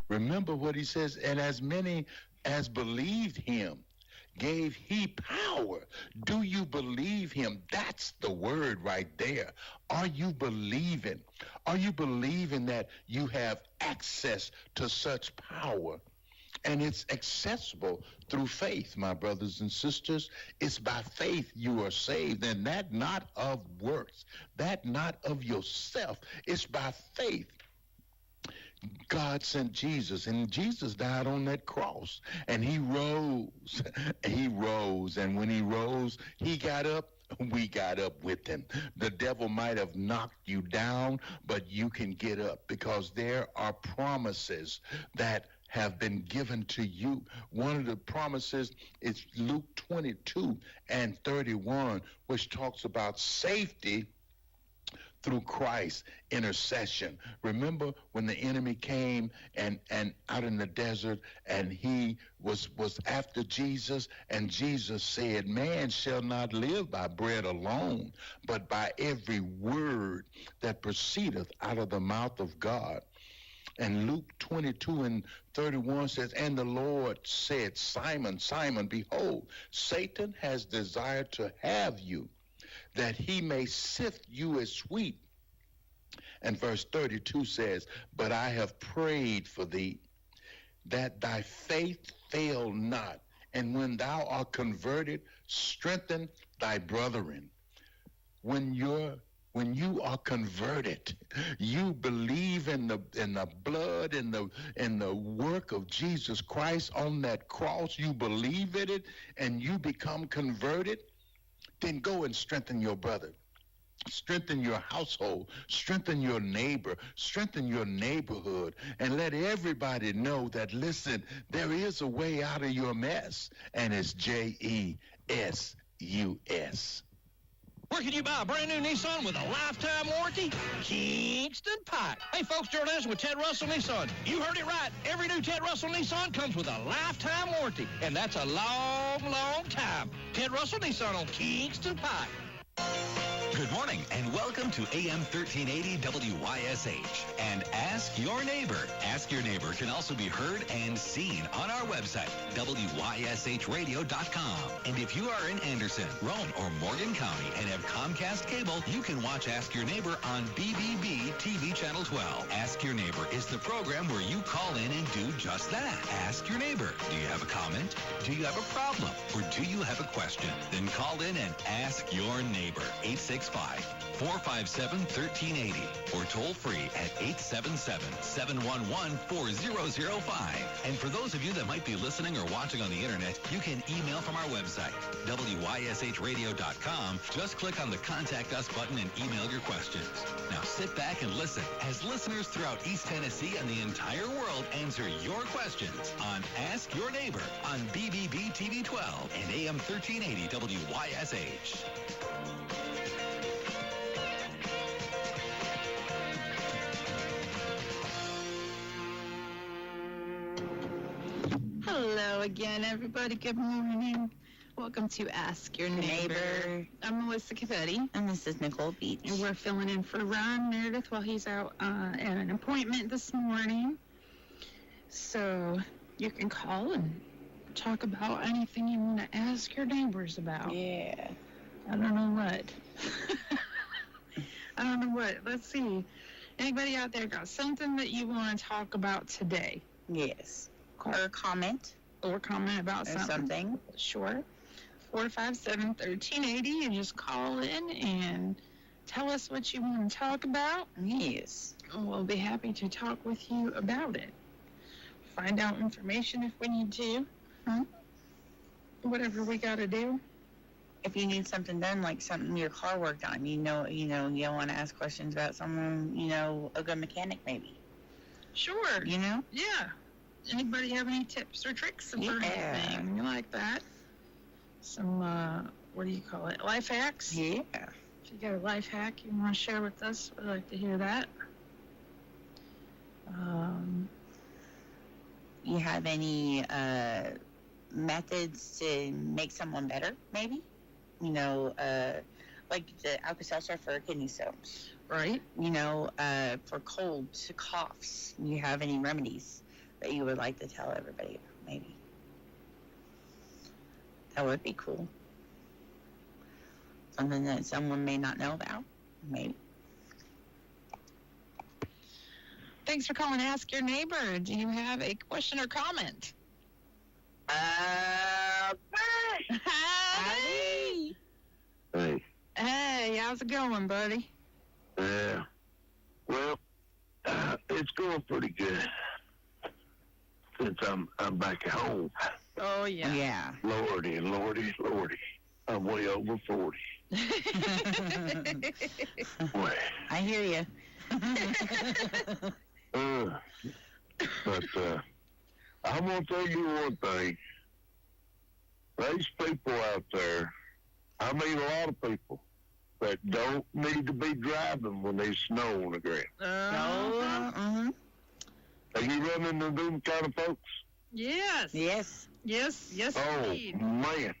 Remember what he says, and as many as believed him, gave he power. Do you believe him? That's the word right there. Are you believing? Are you believing that you have access to such power? And it's accessible through faith, my brothers and sisters. It's by faith you are saved, and that not of works, that not of yourself. It's by faith. God sent Jesus, and Jesus died on that cross, and he rose. He rose, and when he rose, he got up. We got up with him. The devil might have knocked you down, but you can get up because there are promises that have been given to you. One of the promises is Luke 22:31, which talks about safety through Christ's intercession. Remember when the enemy came and out in the desert, and he was after Jesus, and Jesus said, man shall not live by bread alone, but by every word that proceedeth out of the mouth of God. And Luke 22:31 says, and the Lord said, Simon, Simon, behold, Satan has desired to have you, that he may sift you as wheat. And verse 32 says, but I have prayed for thee, that thy faith fail not. And when thou art converted, strengthen thy brethren. When you are converted, you believe in the blood and the work of Jesus Christ on that cross. You believe in it, and you become converted. Then go and strengthen your brother. Strengthen your household, strengthen your neighbor, strengthen your neighborhood, and let everybody know that, listen, there is a way out of your mess, and it's JESUS. Where can you buy a brand new Nissan with a lifetime warranty? Kingston Pike. Hey folks, Gerald Anderson with Ted Russell Nissan. You heard it right. Every new Ted Russell Nissan comes with a lifetime warranty, and that's a long, long time. Ted Russell Nissan on Kingston Pike. Good morning and welcome to AM 1380 WYSH and Ask Your Neighbor. Ask Your Neighbor can also be heard and seen on our website, WYSHradio.com. And if you are in Anderson, Roane, or Morgan County and have Comcast cable, you can watch Ask Your Neighbor on BBB TV Channel 12. Ask Your Neighbor is the program where you call in and do just that. Ask Your Neighbor. Do you have a comment? Do you have a problem? Or do you have a question? Then call in and ask your neighbor. 865-457-1380 or toll free at 877-711-4005. And for those of you that might be listening or watching on the internet, you can email from our website, WYSHradio.com. Just click on the Contact Us button and email your questions. Now sit back and listen as listeners throughout East Tennessee and the entire world answer your questions on Ask Your Neighbor on BBB TV 12 and AM 1380 WYSH. Hello again, everybody. Good morning. Welcome to Ask Your Neighbor. I'm Melissa Capetti. And this is Nicole Beach. And we're filling in for Ron Meredith while he's out at an appointment this morning. So you can call and talk about anything you want to ask your neighbors about. Yeah. I don't know what. I don't know what. Let's see. Anybody out there got something that you want to talk about today? Yes. Or comment. Or comment about something. Sure. 457-1380. You just call in and tell us what you want to talk about. Yes. We'll be happy to talk with you about it. Find out information if we need to. Whatever we got to do. If you need something done, like something your car worked on, you want to ask questions about someone, a good mechanic maybe. Sure. Yeah. Anybody have any tips or tricks or anything like that? Some, what do you call it? Life hacks? Yeah. If you got a life hack you want to share with us, we'd like to hear that. You have any methods to make someone better, maybe? Like the Alka-Seltzer for kidney stones. Right. For colds, coughs. You have any remedies? that you would like to tell everybody about, maybe. That would be cool. Something that someone may not know about, maybe. Thanks for calling Ask Your Neighbor. Do you have a question or comment? Howdy. Hey. Hey, how's it going, buddy? Yeah. Well, it's going pretty good since I'm back at home. Oh, yeah. Yeah. Lordy. I'm way over 40. Boy. I hear you. But I'm going to tell you one thing. These people out there, I mean a lot of people, that don't need to be driving when there's snow on the ground. Mm-hmm. Have you run into them kind of folks? Yes. Yes. Yes, Oh, indeed. man.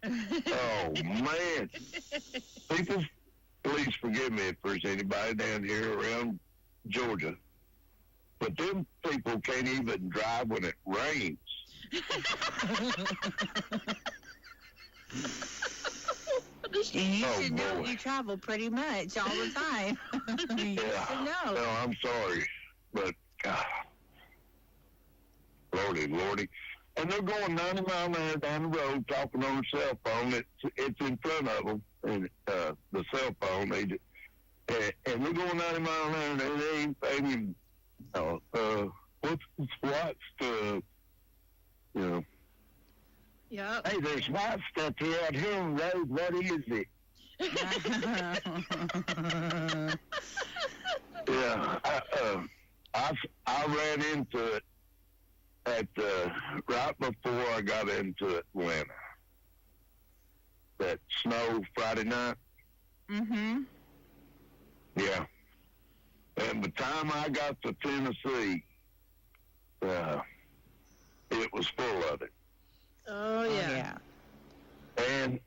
Oh, man. People, please forgive me if there's anybody down here around Georgia, but them people can't even drive when it rains. You Oh, should know. boy. You travel pretty much all the time. You should know. No, I'm sorry, but God, Lordy. And they're going 90 miles an hour down the road talking on their cell phone. It's in front of them, and the cell phone, and they're going 90 miles an hour, and they ain't thinking, what's the, Yep. hey, there's white stuff here out here on the road. What is it? Yeah, I ran into it at right before I got into Atlanta. That snow Friday night. Mm-hmm. Yeah. And by the time I got to Tennessee, it was full of it. Oh, yeah. And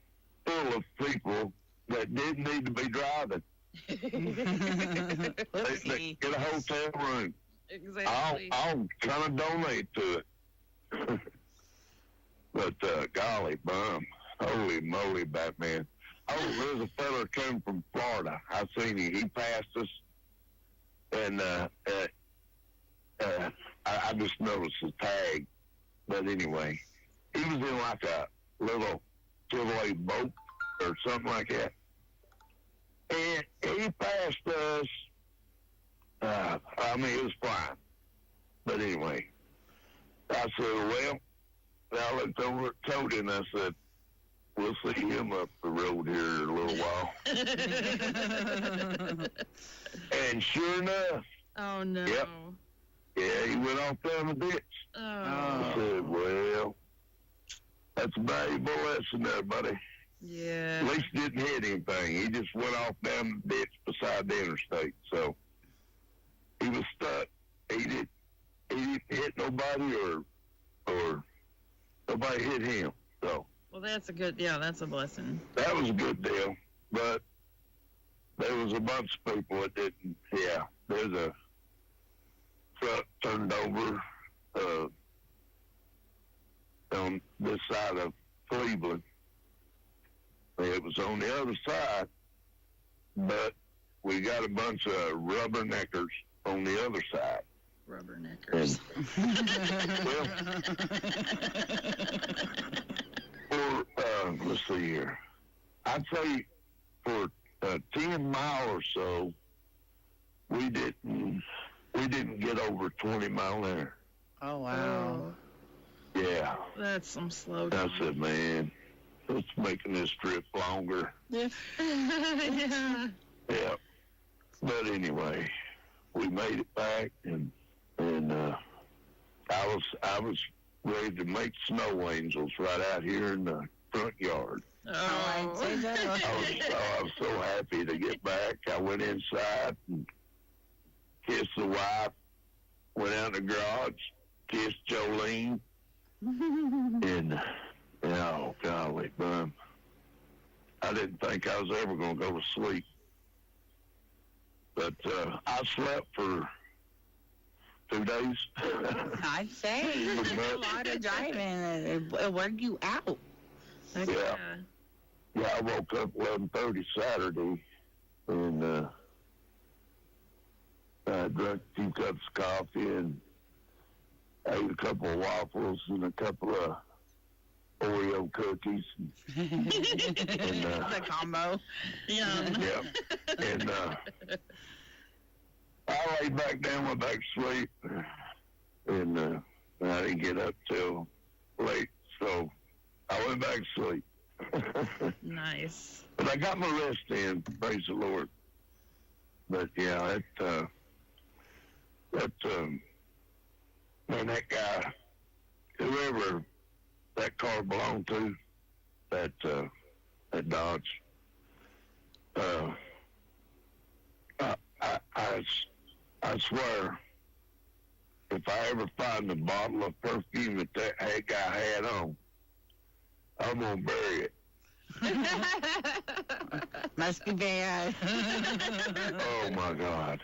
full of people that didn't need to be driving. They get a hotel room. Exactly. I'll kind of donate to it. But golly, bum, holy moly, Batman! Oh, there's a fella coming from Florida. I seen him. He passed us, and I just noticed his tag. But anyway, he was in like a little Chevrolet boat or something like that, and he passed us. I mean, it was fine. But anyway, I said, well, I looked over at Cody and I said, we'll see him up the road here in a little while. And sure enough. Oh, no. Yep. Yeah, he went off down the ditch. Oh. I said, well, that's a valuable lesson there, buddy. Yeah. At least he didn't hit anything. He just went off down the ditch beside the interstate. So he was stuck. He didn't hit nobody or nobody hit him. So Well, that's a blessing. that was a good deal. But there was a bunch of people that didn't. Yeah, there's a truck turned over on this side of Cleveland. It was on the other side, but we got a bunch of rubberneckers on the other side. Rubberneckers. Let's see here. I'd say for 10 miles or so, we didn't get over 20 mile an hour. Oh, wow. Yeah. That's some slow I down. said, man, it's making this trip longer. Yeah. Yeah. But anyway, we made it back, and I was ready to make snow angels right out here in the front yard. I'd say that. I was so happy to get back. I went inside and kissed the wife, went out in the garage, kissed Jolene, and oh golly, bum. I didn't think I was ever going to go to sleep. But I slept for 2 days. I'd say it's a lot of driving. It worked you out. Yeah. Yeah, I woke up 11:30 Saturday, and I drank 2 cups of coffee and ate a couple of waffles and a couple of Oreo cookies. And, the combo. Yeah. Yeah. And I laid back down, went back to sleep, and I didn't get up till late, so I went back to sleep. Nice. But I got my rest in, praise the Lord. But yeah, man, that guy, whoever that car belonged to, that Dodge, I swear, if I ever find a bottle of perfume that guy had on, I'm gonna bury it. Must be bad. Oh my God.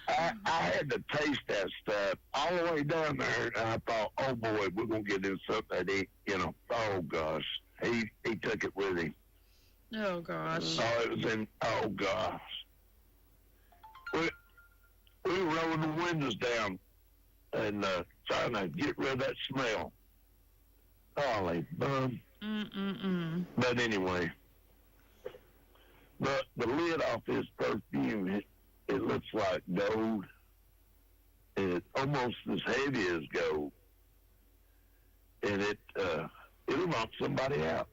Oh, I had to taste that stuff all the way down there, and I thought, oh boy, we're gonna get into something that oh gosh, he took it with him. Oh gosh. Oh, it was in. Oh gosh. We were rolling the windows down and trying to get rid of that smell. Holy bum. But anyway, the lid off his perfume, it looks like gold. It's almost as heavy as gold, and it'll knock somebody out.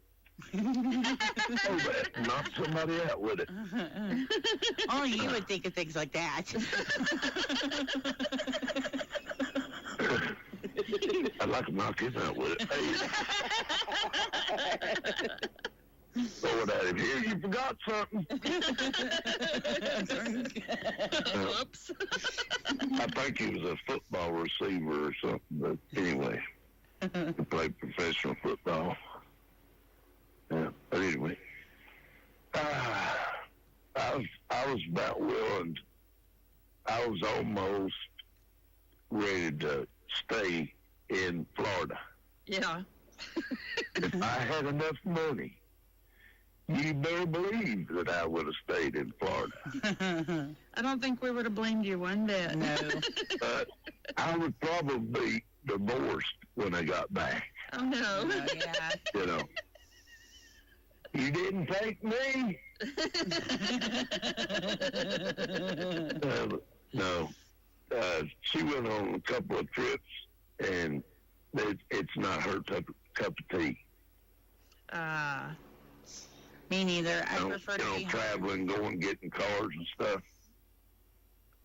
Knock somebody out with it. Oh, you would think of things like that. I'd like to knock him out with it. Hey. Lord, out of here, you forgot something. Whoops. I think he was a football receiver or something, but anyway, he played professional football. Yeah, but anyway, I was about willing. I was almost ready to stay in Florida. Yeah. If I had enough money, you better believe that I would have stayed in Florida. I don't think we would have blamed you one bit. No. I would probably be divorced when I got back. Oh no. Oh, yeah. You know. You didn't take me. No. She went on a couple of trips, and it's not her cup of tea. Me neither. I prefer to be traveling, going, getting cars and stuff.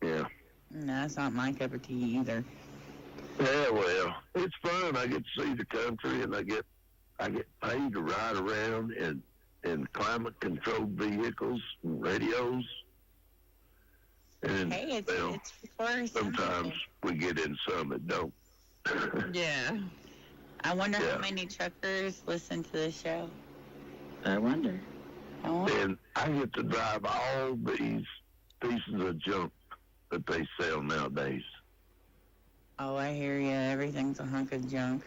Yeah. No, that's not my cup of tea either. Yeah, well, it's fun. I get to see the country, and I get paid to ride around in climate-controlled vehicles and radios. And, hey, it's for sometimes we get in some that don't. Yeah. I wonder how many truckers listen to the show. I wonder. And I get to drive all these pieces of junk that they sell nowadays. Oh, I hear you. Everything's a hunk of junk.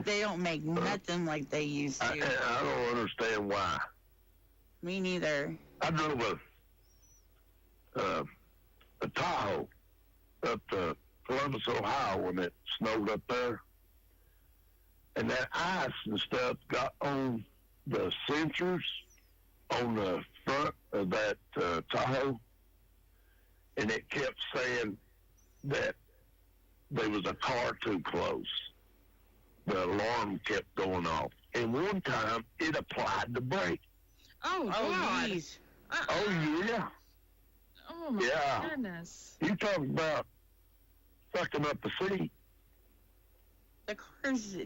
They don't make nothing like they used to. I don't understand why. Me neither. I drove a Tahoe up to Columbus, Ohio when it snowed up there. And that ice and stuff got on the sensors on the front of that Tahoe. And it kept saying that there was a car too close. The alarm kept going off. And one time, it applied the brake. Oh, God. Geez. Oh, yeah. Oh, my goodness. You talk about sucking up the seat. The cars,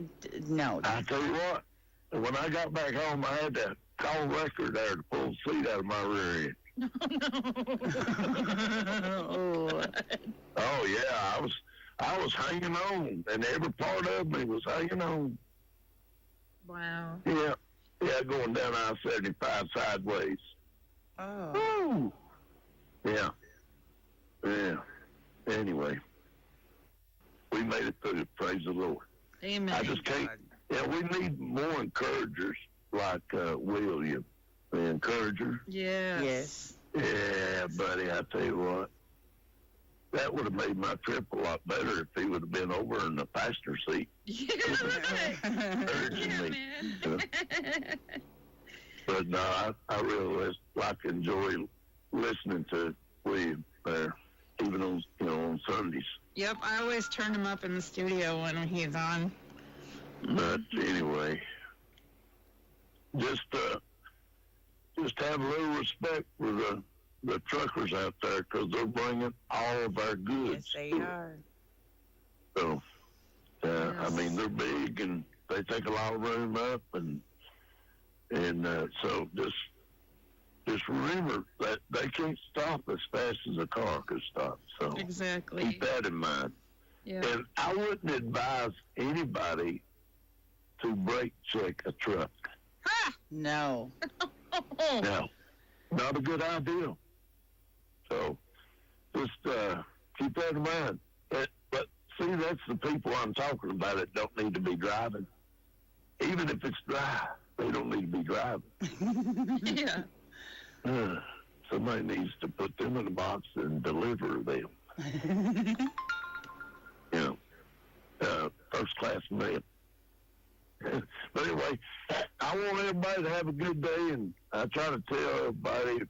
no. I tell you what, when I got back home, I had to call record there to pull the seat out of my rear end. No. Oh yeah, I was hanging on, and every part of me was hanging on. Wow. Yeah, going down I-75 sideways. Oh. Woo! Yeah, Yeah. Anyway, we made it through. Praise the Lord. Amen. I just can't. Yeah, we need more encouragers like William, the encourager. Yes. Yeah, buddy, I tell you what, that would have made my trip a lot better if he would have been over in the passenger seat. Yeah, Urging yeah, me. man. But no, I really enjoy listening to William there, even on Sundays. Yep, I always turn him up in the studio when he's on. But anyway, just have a little respect for the truckers out there, because they're bringing all of our goods. Yes, they are. So, I mean, they're big and they take a lot of room up, and so just remember that they can't stop as fast as a car could stop. So Exactly. keep that in mind. Yeah. And I wouldn't advise anybody to brake check a truck. No. No, not a good idea. So just keep that in mind. But see, that's the people I'm talking about that don't need to be driving. Even if it's dry, they don't need to be driving. Yeah. Somebody needs to put them in a box and deliver them. First class mail. But anyway, I want everybody to have a good day, and I try to tell everybody,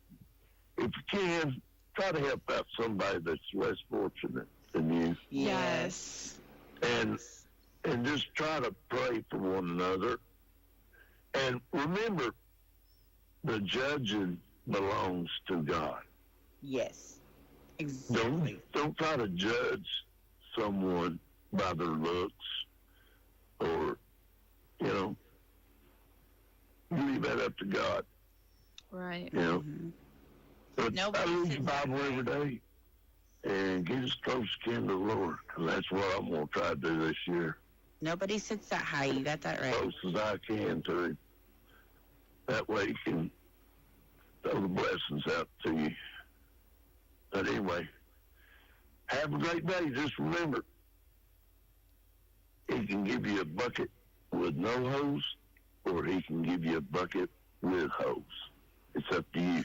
if you can, try to help out somebody that's less fortunate than you. Yes. And just try to pray for one another. And remember, the judging belongs to God. Yes. Exactly. Don't try to judge someone by their looks, or leave that up to God. Right. But Nobody I read sits the Bible there. every day and get as close as can to the Lord, and that's what I'm going to try to do this year. Nobody sits that high. You got that right. Close as I can to Him. That way He can throw the blessings out to you. But anyway, have a great day. Just remember, He can give you a bucket with no hose, or He can give you a bucket with hose. It's up to you.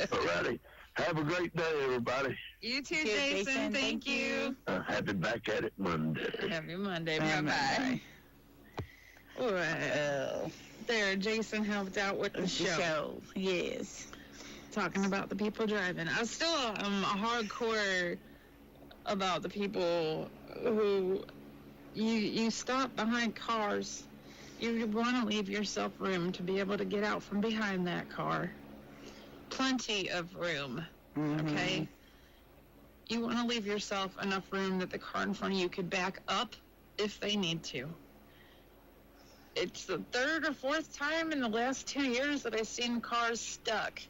Alrighty. Have a great day, everybody. You too, You too, Jason. Jason. Thank you. Happy back at it Monday. Happy Monday. Bye-bye. Well, there, Jason helped out with the show. Yes. Talking about the people driving. I still am hardcore about the people who you stop behind cars. You want to leave yourself room to be able to get out from behind that car. Plenty of room, okay? You want to leave yourself enough room that the car in front of you could back up if they need to. It's the third or fourth time in the last 2 years that I've seen cars stuck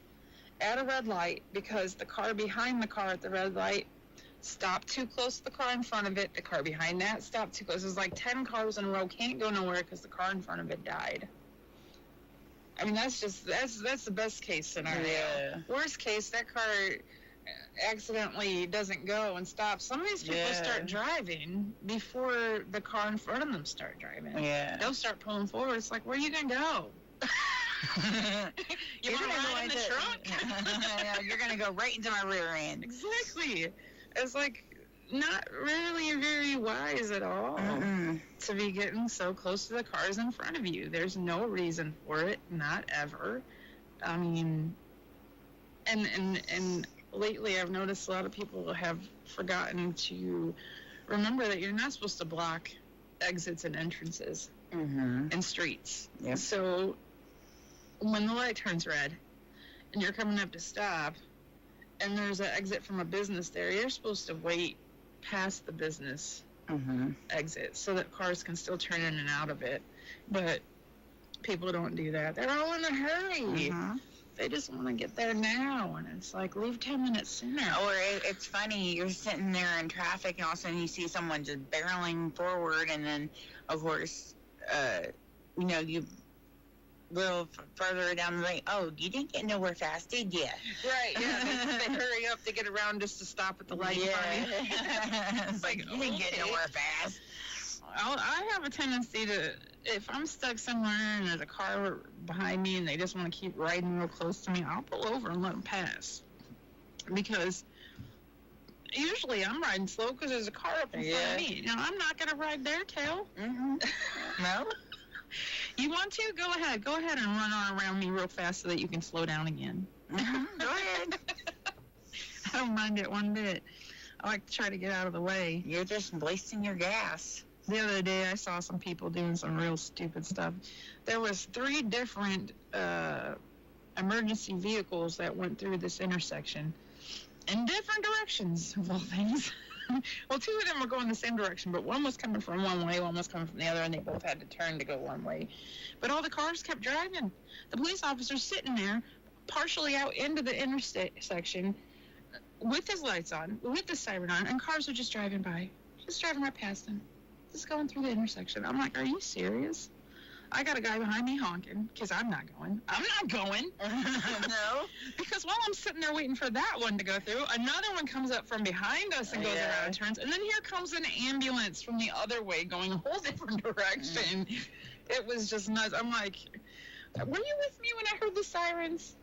at a red light because the car behind the car at the red light stopped too close to the car in front of it. The car behind that stopped too close. It was like 10 cars in a row, can't go nowhere because the car in front of it died. I mean, that's the best case scenario. Yeah. Worst case, that car accidentally doesn't go and stops. Some of these people start driving before the car in front of them start driving. Yeah. They'll start pulling forward. It's like, where are you going to go? You want to ride in the truck? You're going to go right into my rear end. Exactly. It's like not really very wise at all to be getting so close to the cars in front of you. There's no reason for it, not ever. I mean, and lately I've noticed a lot of people have forgotten to remember that you're not supposed to block exits and entrances and streets. Yep. So when the light turns red and you're coming up to stop and there's an exit from a business there, you're supposed to wait past the business exit so that cars can still turn in and out of it. But people don't do that. They're all in a hurry. They just want to get there now, and it's like, leave 10 minutes sooner. Or it's funny, you're sitting there in traffic and all of a sudden you see someone just barreling forward, and then of course you little further down the lane. Oh, you didn't get nowhere fast, did you? Right, yeah. They hurry up to get around just to stop at the light. Yeah. It's like, you didn't get okay. nowhere fast. I have a tendency to, if I'm stuck somewhere and there's a car behind me and they just want to keep riding real close to me, I'll pull over and let them pass. Because usually I'm riding slow because there's a car up in front of me. Now, I'm not going to ride their tail. Mm-hmm. No? You want to? Go ahead. Go ahead and run on around me real fast so that you can slow down again. Mm-hmm. Go ahead. I don't mind it one bit. I like to try to get out of the way. You're just wasting your gas. The other day, I saw some people doing some real stupid stuff. There was 3 different emergency vehicles that went through this intersection in different directions, of all things. Well, 2 of them were going the same direction, but one was coming from one way, one was coming from the other, and they both had to turn to go one way. But all the cars kept driving. The police officer's sitting there, partially out into the intersection, with his lights on, with the siren on, and cars are just driving by. Just driving right past him. Just going through the intersection. I'm like, are you serious? I got a guy behind me honking, because I'm not going. I'm not going. No? Because while I'm sitting there waiting for that one to go through, another one comes up from behind us and goes around and turns. And then here comes an ambulance from the other way going a whole different direction. It was just nuts. I'm like, were you with me when I heard the sirens?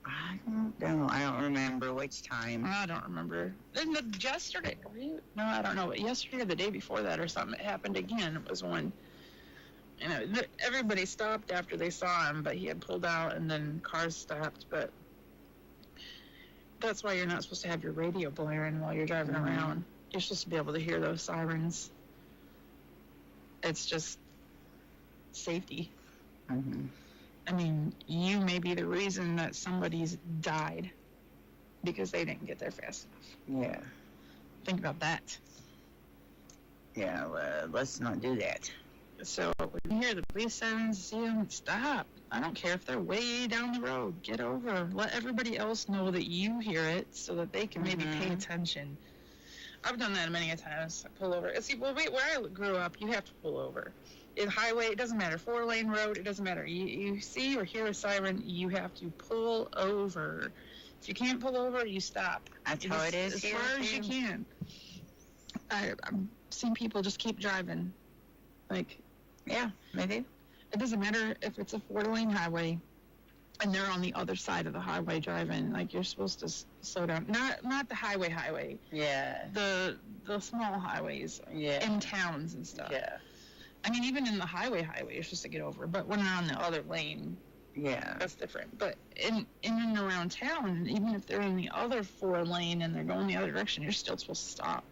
I don't know. I don't remember which time. I don't remember. And yesterday, were you? No, I don't know. But yesterday or the day before that or something, it happened again. It was when, you know, everybody stopped after they saw him, but he had pulled out and then cars stopped. But that's why you're not supposed to have your radio blaring while you're driving around. You're supposed to be able to hear those sirens. It's just safety. Mm-hmm. I mean, you may be the reason that somebody's died because they didn't get there fast enough. Yeah. Think about that. Yeah, let's not do that. So when you hear the police sirens, see them, stop. I don't care if they're way down the road. Get over. Let everybody else know that you hear it so that they can maybe pay attention. I've done that many a times. I pull over. See, well, wait, where I grew up, you have to pull over. In highway, it doesn't matter. 4-lane road, it doesn't matter. You see or hear a siren, you have to pull over. If you can't pull over, you stop. That's how it is as here, far as you too. can. I've seen people just keep driving. Like, Yeah, maybe. it doesn't matter if it's a 4-lane highway and they're on the other side of the highway driving. Like, you're supposed to slow down. Not the highway. Yeah. The small highways Yeah. in towns and stuff. Yeah. I mean, even in the highway, you're supposed to get over. But when they're on the other lane, Yeah. that's different. But in and around town, even if they're in the other 4-lane and they're going the other direction, you're still supposed to stop.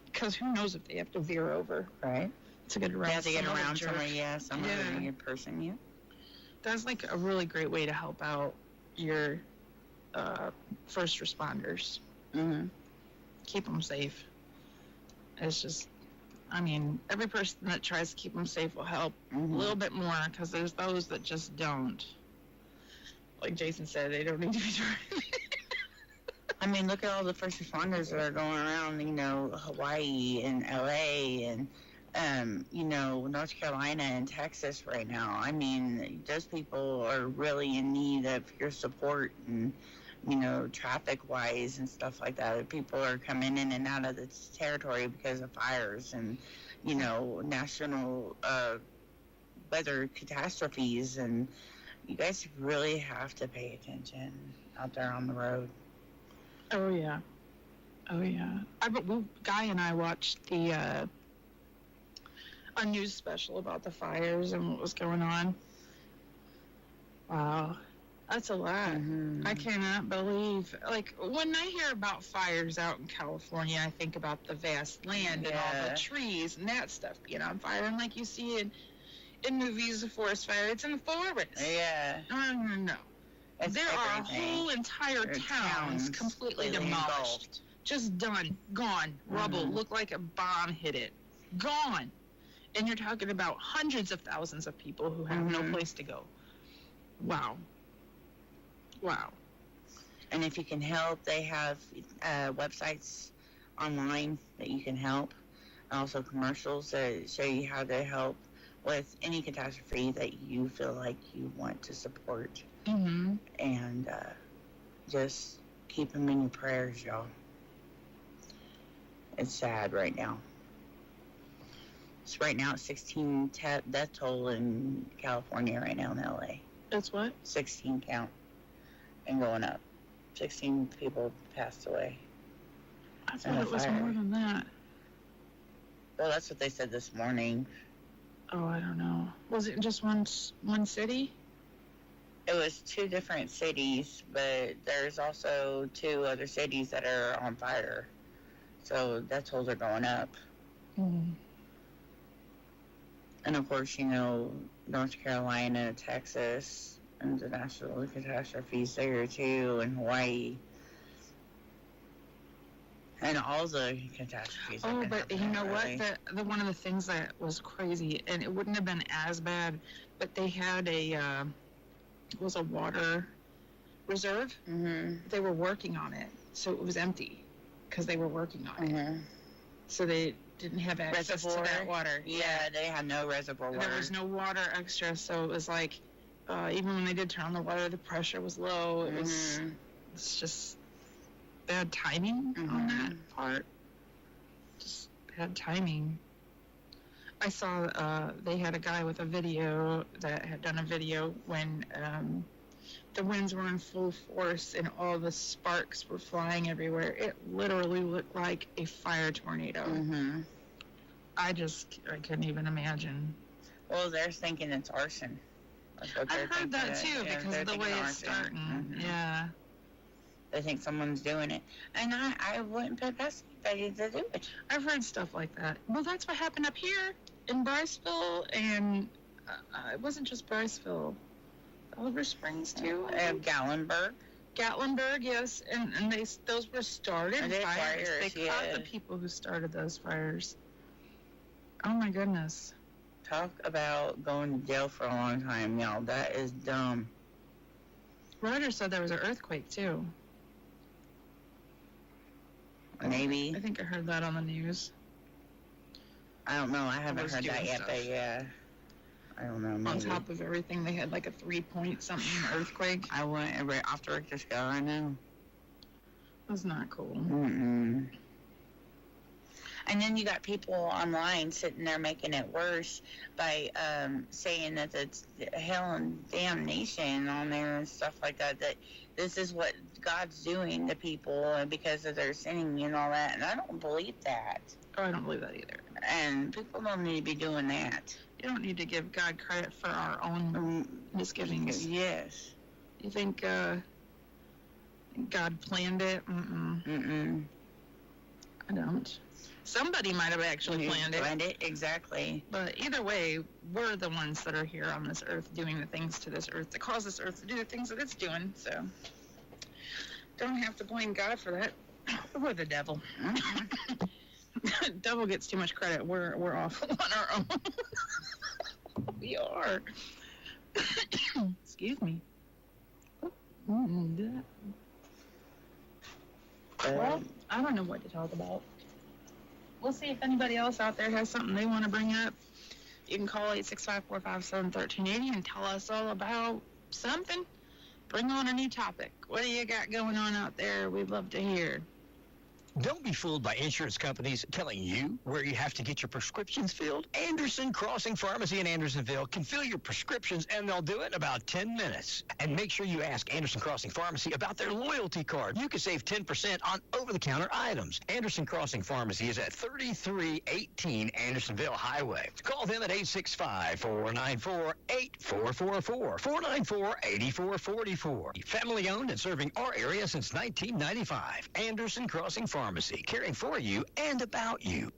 Because who knows if they have to veer over Right. to get around. They have to get some other around jerk. somewhere, some Yeah. other weird person, yeah. That's like a really great way to help out your first responders. Mm-hmm. Keep them safe. It's just, I mean, every person that tries to keep them safe will help a little bit more, because there's those that just don't. Like Jason said, they don't need to be driving. I mean, look at all the first responders that are going around, Hawaii and LA and, North Carolina and Texas right now. I mean, those people are really in need of your support and, traffic-wise and stuff like that. People are coming in and out of this territory because of fires and, national weather catastrophes. And you guys really have to pay attention out there on the road. Oh, yeah. Guy and I watched a news special about the fires and what was going on. Wow. That's a lot. Mm-hmm. I cannot believe, like, when I hear about fires out in California, I think about the vast land and all the trees and that stuff being on fire. And like you see in movies, a forest fire, it's in the forest. Yeah. No. It's There are everything. whole entire towns completely demolished. engulfed. Just done. Gone. Rubble. Looked like a bomb hit it. Gone. And you're talking about hundreds of thousands of people who have no place to go. Wow. And if you can help, they have websites online that you can help. Also commercials that show you how to help with any catastrophe that you feel like you want to support. Mm-hmm. And just keep them in your prayers, y'all. It's sad right now. So right now it's 16 death toll in California right now in LA. That's what? 16 count and going up. 16 people passed away. I thought it was more than that. Well, that's what they said this morning. Oh, I don't know. Was it just one city? It was 2 different cities, but there's also 2 other cities that are on fire. So death tolls are going up. Mm. And of course, North Carolina, Texas, and the natural catastrophes there too, and Hawaii. And all the catastrophes. Oh, but you know what? The one of the things that was crazy, and it wouldn't have been as bad, but they had a water reserve. Mm-hmm. They were working on it, so it was empty because they were working on it. Mm-hmm. So they didn't have access to that water. Yeah, they had no reservoir water. There was no water extra, so it was like, even when they did turn on the water, the pressure was low. It was, it's just bad timing on that part. Just bad timing. I saw they had a guy with a video that had done a video when the winds were in full force and all the sparks were flying everywhere. It literally looked like a fire tornado. Mm-hmm. I couldn't even imagine. Well, they're thinking it's arson. I heard that too, because of the way it's starting. Mm-hmm. Yeah. They think someone's doing it. And I wouldn't put past anybody to do it. I've heard stuff like that. Well, that's what happened up here in Bryceville, and it wasn't just Bryceville. Oliver Springs, too. Gatlinburg. Gatlinburg, yes. And those were started fires. They caught the people who started those fires. Oh, my goodness. Talk about going to jail for a long time, y'all. That is dumb. Reuters said there was an earthquake, too. Maybe. I think I heard that on the news. I don't know. I haven't heard that yet, but yeah. I don't know. Maybe. On top of everything, they had like a 3-point-something earthquake. I went right off the Richter scale. I know. That's not cool. Mm-mm. And then you got people online sitting there making it worse by saying that it's hell and damnation on there and stuff like that. That this is what God's doing to people because of their sinning and all that. And I don't believe that. Oh, I don't believe that either. And people don't need to be doing that. You don't need to give God credit for our own misgivings. Yes. You think God planned it? Mm-mm. I don't. Somebody might have actually planned it. Exactly. But either way, we're the ones that are here on this earth doing the things to this earth that cause this earth to do the things that it's doing. So don't have to blame God for that. We're the devil. Devil gets too much credit. We're awful on our own. We are. Excuse me. Well, I don't know what to talk about. We'll see if anybody else out there has something they want to bring up. You can call 865-457-1380 and tell us all about something. Bring on a new topic. What do you got going on out there? We'd love to hear. Don't be fooled by insurance companies telling you where you have to get your prescriptions filled. Anderson Crossing Pharmacy in Andersonville can fill your prescriptions, and they'll do it in about 10 minutes. And make sure you ask Anderson Crossing Pharmacy about their loyalty card. You can save 10% on over-the-counter items. Anderson Crossing Pharmacy is at 3318 Andersonville Highway. Call them at 865-494-8444, 494-8444. Family-owned and serving our area since 1995. Anderson Crossing Pharmacy, caring for you and about you.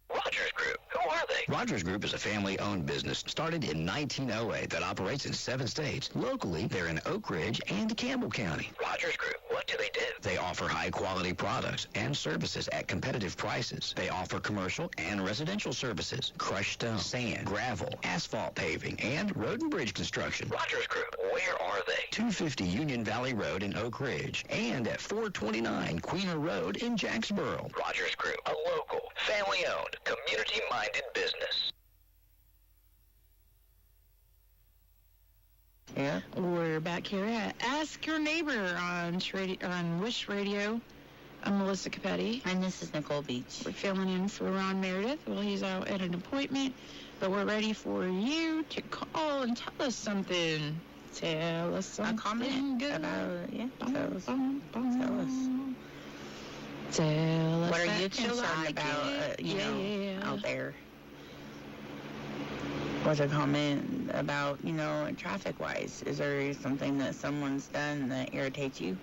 Rogers Group. Who are they? Rogers Group is a family-owned business started in 1908 that operates in 7 states. Locally, they're in Oak Ridge and Campbell County. Rogers Group. What What do? They offer high-quality products and services at competitive prices. They offer commercial and residential services, crushed stone, sand, gravel, asphalt paving, and road and bridge construction. Rogers Group, where are they? 250 Union Valley Road in Oak Ridge and at 429 Queener Road in Jacksboro. Rogers Group, a local, family-owned, community-minded business. Yeah. We're back here at Ask Your Neighbor on WYSH Radio. I'm Melissa Capetti. And this is Nicole Beach. We're filling in for Ron Meredith while he's out at an appointment, but we're ready for you to call and tell us something. Tell us something. A comment good. about, yeah, tell us. Tell us. What are you that you concerned like about, it. out there? What's a comment about, traffic-wise? Is there something that someone's done that irritates you?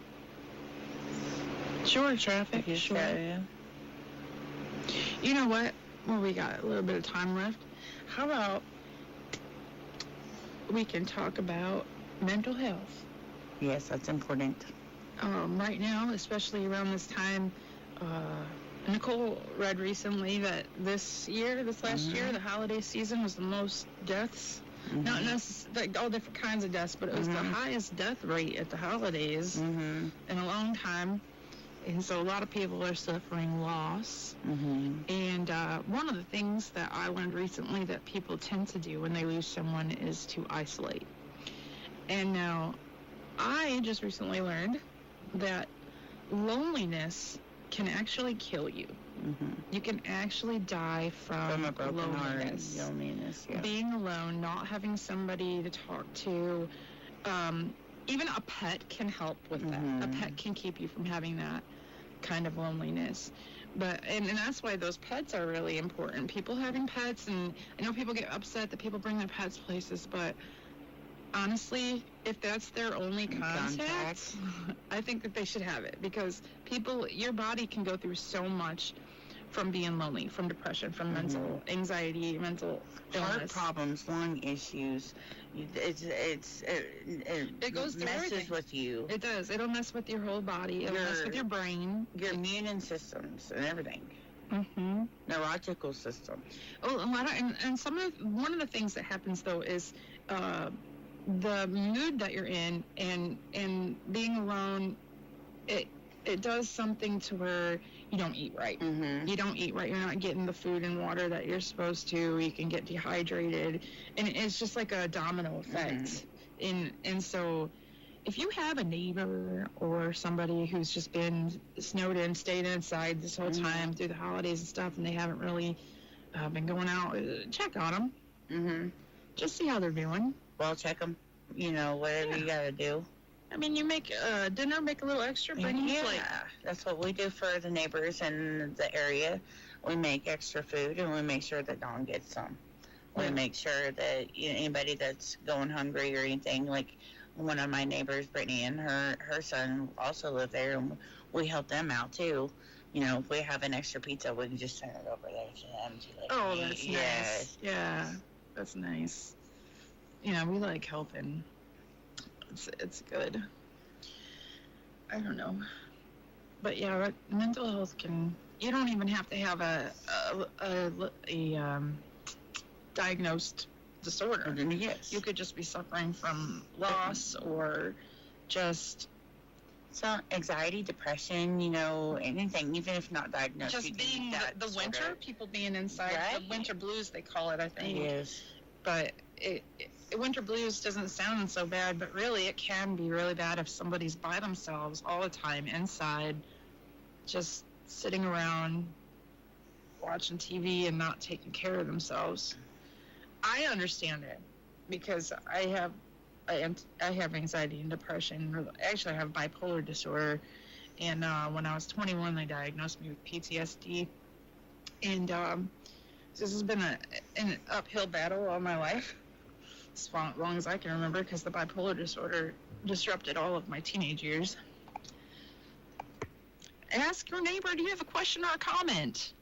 Sure, traffic. Sure. Yeah. You know what? Well, we got a little bit of time left. How about we can talk about mental health? Yes, that's important. Right now, especially around this time, Nicole read recently that this last year, the holiday season was the most deaths. Not necessarily all different kinds of deaths, but it was the highest death rate at the holidays in a long time. And so a lot of people are suffering loss. And one of the things that I learned recently that people tend to do when they lose someone is to isolate. And now, I just recently learned that loneliness can actually kill you. You can actually die from a broken loneliness. heart, loneliness, yeah. Being alone, not having somebody to talk to. Even a pet can help with that. A pet can keep you from having that kind of loneliness. But and that's why those pets are really important. People having pets, and I know people get upset that people bring their pets places, but honestly, if that's their only contact, I think that they should have it, because your body can go through so much from being lonely, from depression, from mental anxiety, mental illness. Heart problems, lung issues. It goes through messes everything. with you. It does. It'll mess with your whole body. It'll mess with your brain. Your immune systems and everything. Neurological system. Oh, one of the things that happens though is the mood that you're in and being alone. It does something to where you don't eat right. You don't eat right. You're not getting the food and water that you're supposed to. You can get dehydrated, and it's just like a domino effect. And so, if you have a neighbor or somebody who's just been snowed in, stayed inside this whole time through the holidays and stuff, and they haven't really been going out, check on them. Just see how they're doing. Well, check them. Whatever you gotta do. I mean, you make dinner, make a little extra, bring them a plate. That's what we do for the neighbors in the area. We make extra food, and we make sure that Dawn gets some. We make sure that anybody that's going hungry or anything, like one of my neighbors, Brittany, and her son also live there, and we help them out too. If we have an extra pizza, we can just send it over there to them. That's nice. Yeah, that's nice. We like helping. It's good. I don't know. But yeah, mental health you don't even have to have a diagnosed disorder. Yes. You could just be suffering from loss or just anxiety, depression, anything, even if not diagnosed. Just being the winter, people being inside, the winter blues they call it, I think. Yes. But winter blues doesn't sound so bad, but really it can be really bad if somebody's by themselves all the time inside, just sitting around watching TV and not taking care of themselves. I understand it because I have anxiety and depression. Actually, I have bipolar disorder, and when I was 21, they diagnosed me with PTSD, and this has been an uphill battle all my life. As long as I can remember, because the bipolar disorder disrupted all of my teenage years. Ask your neighbor, do you have a question or a comment?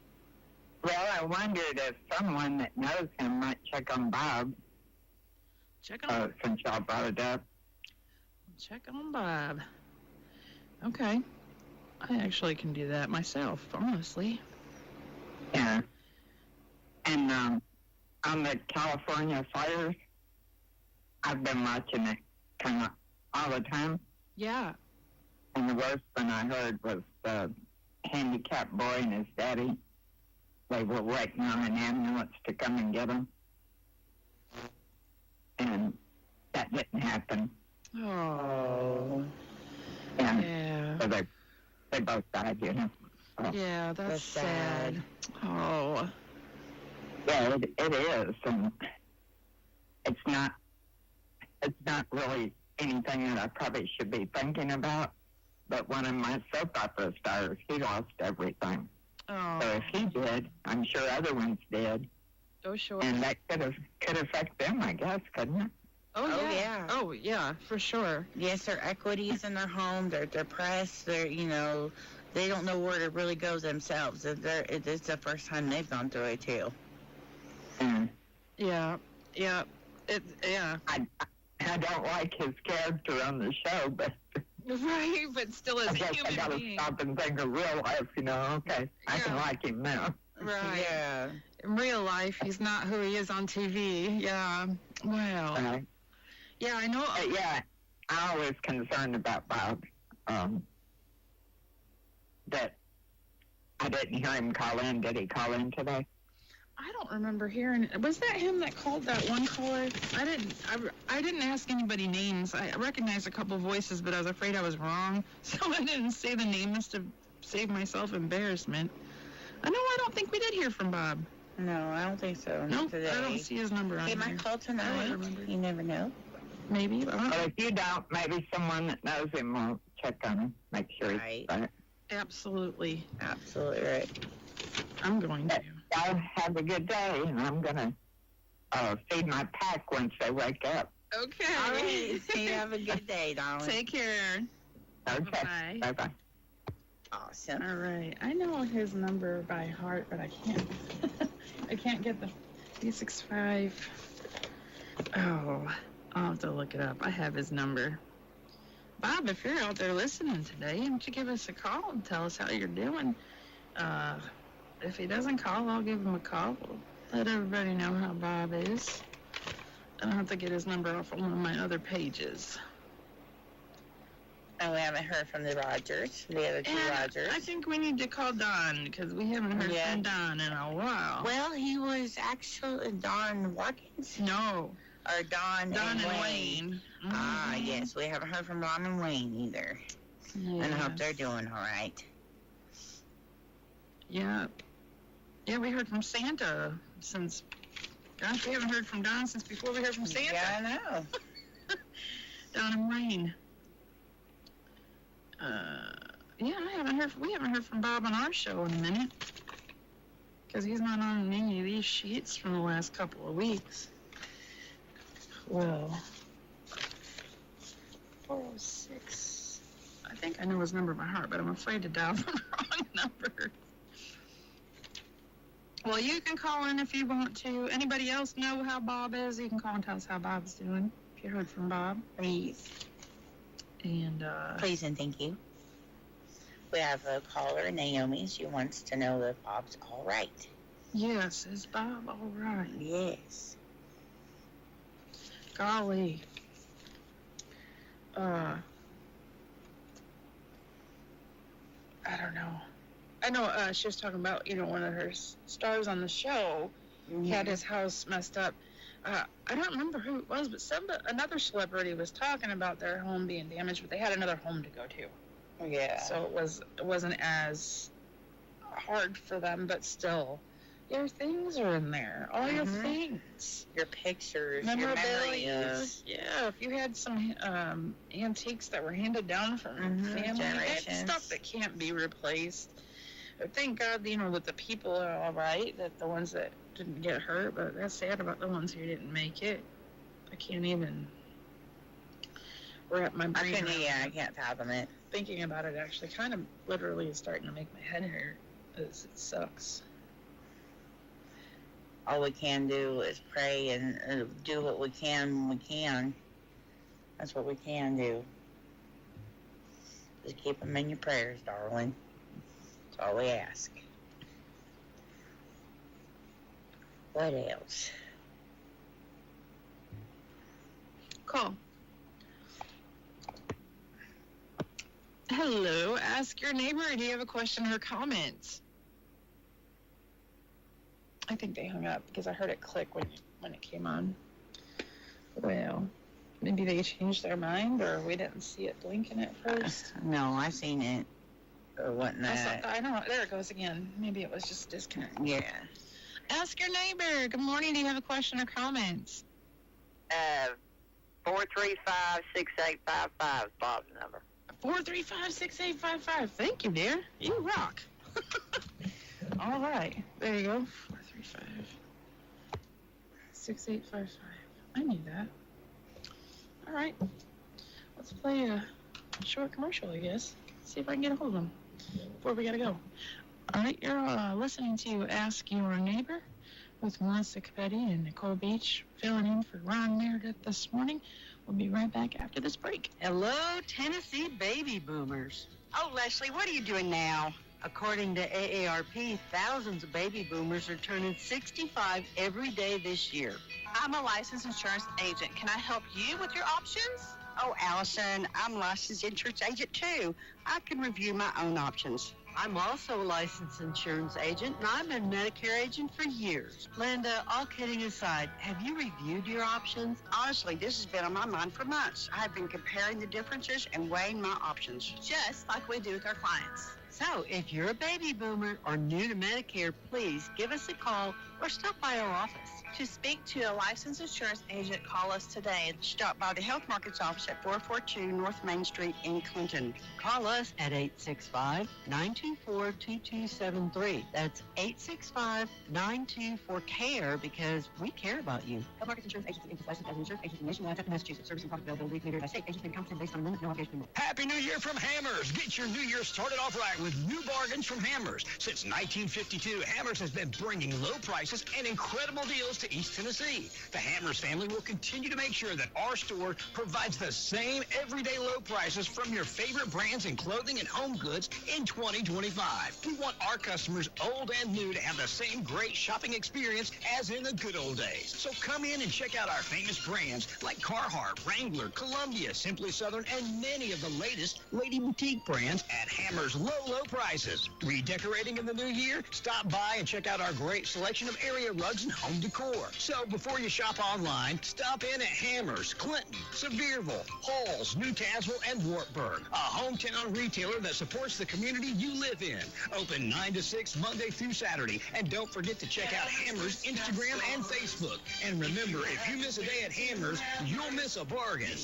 Well, I wondered if someone that knows him might check on Bob. Check on since y'all brought it up. Check on Bob. Okay. I actually can do that myself, honestly. Yeah. And on the California fires, I've been watching it kind of all the time. Yeah. And the worst one I heard was the handicapped boy and his daddy. They were waiting on an ambulance to come and get him. And that didn't happen. Oh. Yeah. So they both died, you know. Oh. Yeah, that's sad. Oh. Yeah, it is. And it's not really anything that I probably should be thinking about. But one of my soap opera stars, he lost everything. Oh. So if he did, I'm sure other ones did. Oh, sure. And that could affect them, I guess, couldn't it? Oh, Oh, yeah. yeah. Oh, yeah, for sure. Yes, their equities in their home, they're depressed, they don't know where to really go themselves. It's the first time they've gone through it, too. Mm. Yeah. Yeah. I don't like his character on the show, but Right, but still as I a guess I human gotta being. stop and think of real life, you know. Okay, I can Yeah. like him now. Right. Yeah. In real life, he's not who he is on TV. Yeah. Wow. Yeah, I know. But yeah, I was concerned about Bob. That I didn't hear him call in. Did he call in today? I don't remember hearing. Was that him that called that one caller? I didn't ask anybody names. I recognized a couple voices, but I was afraid I was wrong, so I didn't say the name just to save myself embarrassment. I don't think we did hear from Bob. No, I don't think so. No, Not today. I don't see his number on He here. might call I tonight. don't remember. You never know. Maybe. Well, if you don't, maybe someone that knows him will check on him, make sure Right. he's got it. Absolutely. Absolutely right. I'm going to. Y'all have a good day, and I'm gonna feed my pack once they wake up. Okay. All right. You have a good day, darling. Take care. Okay. Bye-bye. Bye-bye. Awesome. All right. I know his number by heart, but I can't. I can't get the 365. Oh, I'll have to look it up. I have his number. Bob, if you're out there listening today, why don't you give us a call and tell us how you're doing? If he doesn't call, I'll give him a call. Let everybody know how Bob is. I don't have to get his number off of one of my other pages. And we haven't heard from the Rogers, the other two Rogers. I think we need to call Don, because we haven't heard from Don in a while. Well, he was actually Don Watkins? No. Or Don and Wayne. Ah, yes. We haven't heard from Don and Wayne either. Yes. And I hope they're doing all right. Yeah. Yeah, we heard from Santa since... Gosh, we haven't heard from Don since before we heard from Santa. Yeah, I know. Don and Wayne. Yeah, we haven't heard from Bob on our show in a minute. Because he's not on any of these sheets from the last couple of weeks. Well, 406. I think I know his number by heart, but I'm afraid to dial the wrong number. Well, you can call in if you want to. Anybody else know how Bob is? You can call and tell us how Bob's doing, if you heard from Bob. Please. And, Please and thank you. We have a caller, Naomi. She wants to know if Bob's all right. yes, is Bob all right? Yes. Golly. I don't know. I know she was talking about, one of her stars on the show had his house messed up. I don't remember who it was, but another celebrity was talking about their home being damaged, but they had another home to go to. Yeah. So it wasn't as hard for them, but still, your things are in there. All your things. Your pictures, your Memorabilia. memories. Yeah, if you had some antiques that were handed down from family, Generations. stuff that can't be replaced. Thank God, that the people are all right, that the ones that didn't get hurt, but that's sad about the ones who didn't make it. I can't even wrap my brain around I can't fathom it. thinking about it. Actually, kind of literally is starting to make my head hurt. It sucks. All we can do is pray and do what we can when we can. That's what we can do. Just keep them in your prayers, darling. That's all we ask. What else? Call. Hello, ask your neighbor. Do you have a question or comments? I think they hung up because I heard it click when it came on. Well, maybe they changed their mind, or we didn't see it blinking at first. No, I seen it. Or wasn't that? I know. There it goes again. Maybe it was just disconnect. Yeah. Ask your neighbor. Good morning. Do you have a question or comments? 435-6855 is Bob's number. 435-6855. Thank you, dear. You rock. All right. There you go. 435-6855. I knew that. All right. Let's play a short commercial, I guess. See if I can get a hold of them before we gotta go. All right. You're listening to Ask Your Neighbor with Melissa Capetti and Nicole Beach filling in for Ron Meredith this morning. We'll be right back after this break. Hello, Tennessee baby boomers. Oh, Leslie, what are you doing now? According to AARP, thousands of baby boomers are turning 65 every day this year. I'm a licensed insurance agent. Can I help you with your options? Oh, Allison, I'm a licensed insurance agent too. I can review my own options. I'm also a licensed insurance agent, and I've been a Medicare agent for years. Linda, all kidding aside, have you reviewed your options? Honestly, this has been on my mind for months. I've been comparing the differences and weighing my options. Just like we do with our clients. So, if you're a baby boomer or new to Medicare, please give us a call or stop by our office. To speak to a licensed insurance agent, call us today. Stop by the Health Markets office at 442 North Main Street in Clinton. Call us at 865-924-2273. That's 865-924-CARE because we care about you. Health Markets Insurance Agency is licensed as an insurance agent nationwide after Massachusetts. Service and product availability may vary by state. Agency may compensate based on limit, no obligation. Happy New Year from Hammers. Get your New Year started off right with new bargains from Hammers. Since 1952, Hammers has been bringing low prices and incredible deals to East Tennessee. The Hammers family will continue to make sure that our store provides the same everyday low prices from your favorite brands in clothing and home goods in 2025. We want our customers, old and new, to have the same great shopping experience as in the good old days. So come in and check out our famous brands like Carhartt, Wrangler, Columbia, Simply Southern, and many of the latest Lady Boutique brands at Hammers low prices. Redecorating in the new year? Stop by and check out our great selection of area rugs and home decor. So before you shop online, stop in at Hammers, Clinton, Sevierville, Halls, New Tazewell, and Wartburg, a hometown retailer that supports the community you live in. Open 9 to 6 Monday through Saturday. And don't forget to check out Hammers Instagram and Facebook. And remember, if you miss a day at Hammers, you'll miss a bargain.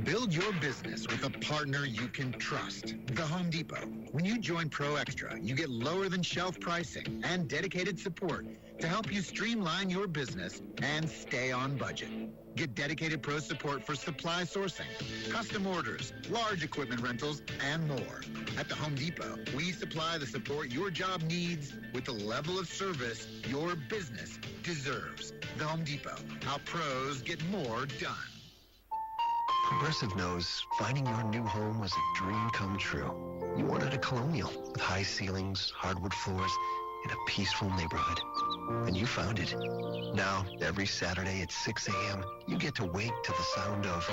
Build your business with a partner you can trust. The Home Depot. When you join Pro Extra, you get lower than shelf pricing and dedicated support to help you streamline your business and stay on budget. Get dedicated pro support for supply sourcing, custom orders, large equipment rentals, and more. At the Home Depot, we supply the support your job needs with the level of service your business deserves. The Home Depot. How pros get more done. Progressive knows finding your new home was a dream come true. You wanted a colonial with high ceilings, hardwood floors, and a peaceful neighborhood. And you found it. Now, every Saturday at 6 a.m., you get to wake to the sound of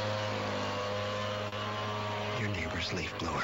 your neighbor's leaf blower.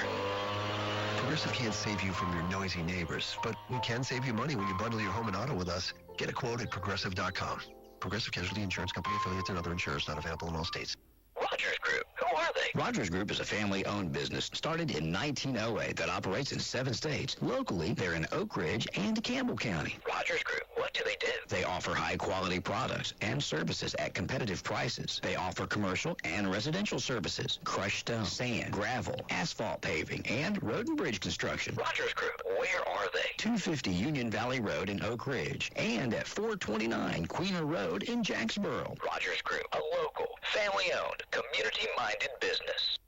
Progressive can't save you from your noisy neighbors, but we can save you money when you bundle your home and auto with us. Get a quote at Progressive.com. Progressive Casualty Insurance Company affiliates and other insurers not available in all states. Rogers Group. Who are they? Rogers Group is a family-owned business started in 1908 that operates in 7 states. Locally, they're in Oak Ridge and Campbell County. Rogers Group. What do they do? They offer high-quality products and services at competitive prices. They offer commercial and residential services, crushed stone, sand, gravel, asphalt paving, and road and bridge construction. Rogers Group. Where are they? 250 Union Valley Road in Oak Ridge and at 429 Queener Road in Jacksboro. Rogers Group. A local, family-owned, community-minded business.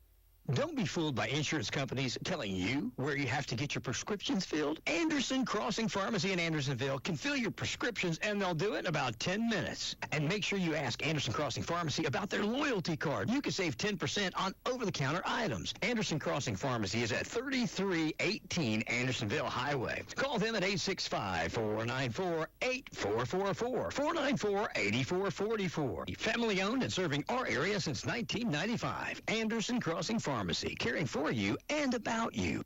Don't be fooled by insurance companies telling you where you have to get your prescriptions filled. Anderson Crossing Pharmacy in Andersonville can fill your prescriptions, and they'll do it in about 10 minutes. And make sure you ask Anderson Crossing Pharmacy about their loyalty card. You can save 10% on over-the-counter items. Anderson Crossing Pharmacy is at 3318 Andersonville Highway. Call them at 865-494-8444, 494-8444. Family-owned and serving our area since 1995. Anderson Crossing Pharmacy, caring for you and about you.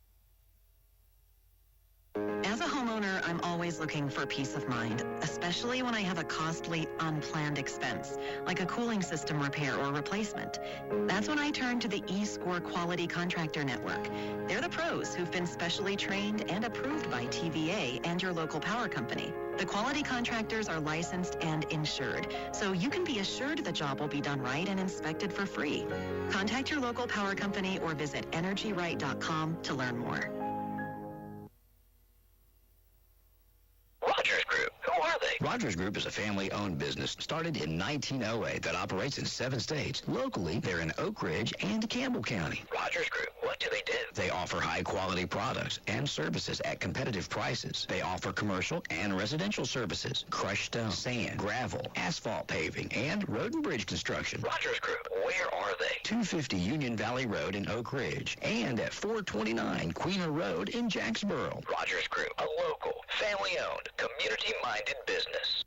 As a homeowner, I'm always looking for peace of mind, especially when I have a costly, unplanned expense, like a cooling system repair or replacement. That's when I turn to the eScore Quality Contractor Network. They're the pros who've been specially trained and approved by TVA and your local power company. The quality contractors are licensed and insured, so you can be assured the job will be done right and inspected for free. Contact your local power company or visit energyright.com to learn more. Rogers Group. Who are they? Rogers Group is a family-owned business started in 1908 that operates in 7 states. Locally, they're in Oak Ridge and Campbell County. Rogers Group, what do they do? They offer high-quality products and services at competitive prices. They offer commercial and residential services, crushed stone, sand, gravel, asphalt paving, and road and bridge construction. Rogers Group, where are they? 250 Union Valley Road in Oak Ridge and at 429 Queener Road in Jacksboro. Rogers Group, a local, family-owned, community-minded business.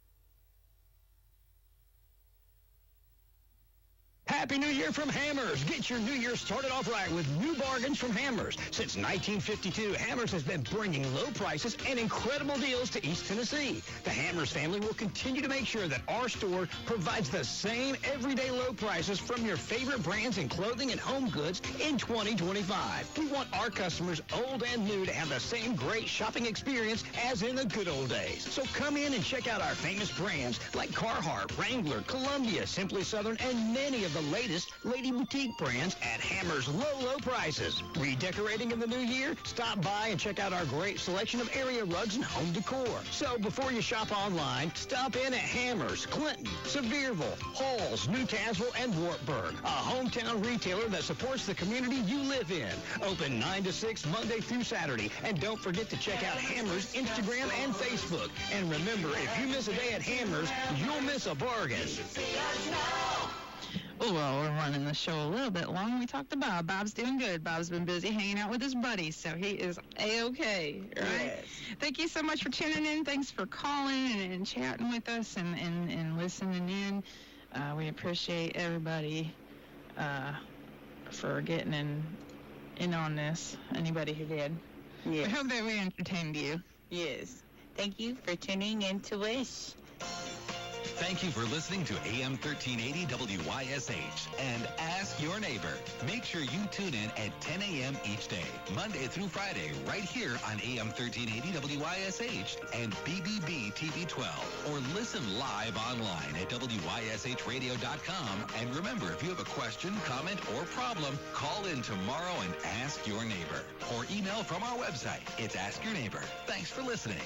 Happy New Year from Hammers. Get your New Year started off right with new bargains from Hammers. Since 1952, Hammers has been bringing low prices and incredible deals to East Tennessee. The Hammers family will continue to make sure that our store provides the same everyday low prices from your favorite brands in clothing and home goods in 2025. We want our customers, old and new, to have the same great shopping experience as in the good old days. So come in and check out our famous brands like Carhartt, Wrangler, Columbia, Simply Southern, and many of the latest Lady Boutique brands at Hammers' low prices. Redecorating in the new year? Stop by and check out our great selection of area rugs and home decor. So before you shop online, stop in at Hammers, Clinton, Sevierville, Halls, New Tazewell, and Wartburg, a hometown retailer that supports the community you live in. Open 9 to 6 Monday through Saturday. And don't forget to check out Hammers' Instagram and Facebook. And remember, if you miss a day at Hammers, you'll miss a bargain. Well, we're running the show a little bit long. We talked to Bob. Bob's doing good. Bob's been busy hanging out with his buddies, so he is A-okay, right? Yes. Thank you so much for tuning in. Thanks for calling and chatting with us and listening in. We appreciate everybody for getting in on this, anybody who did. Yes. We hope that we entertained you. Yes. Thank you for tuning in to WYSH. Thank you for listening to AM 1380 WYSH and Ask Your Neighbor. Make sure you tune in at 10 a.m. each day, Monday through Friday, right here on AM 1380 WYSH and BBB TV 12. Or listen live online at WYSHradio.com. And remember, if you have a question, comment, or problem, call in tomorrow and ask your neighbor. Or email from our website. It's Ask Your Neighbor. Thanks for listening.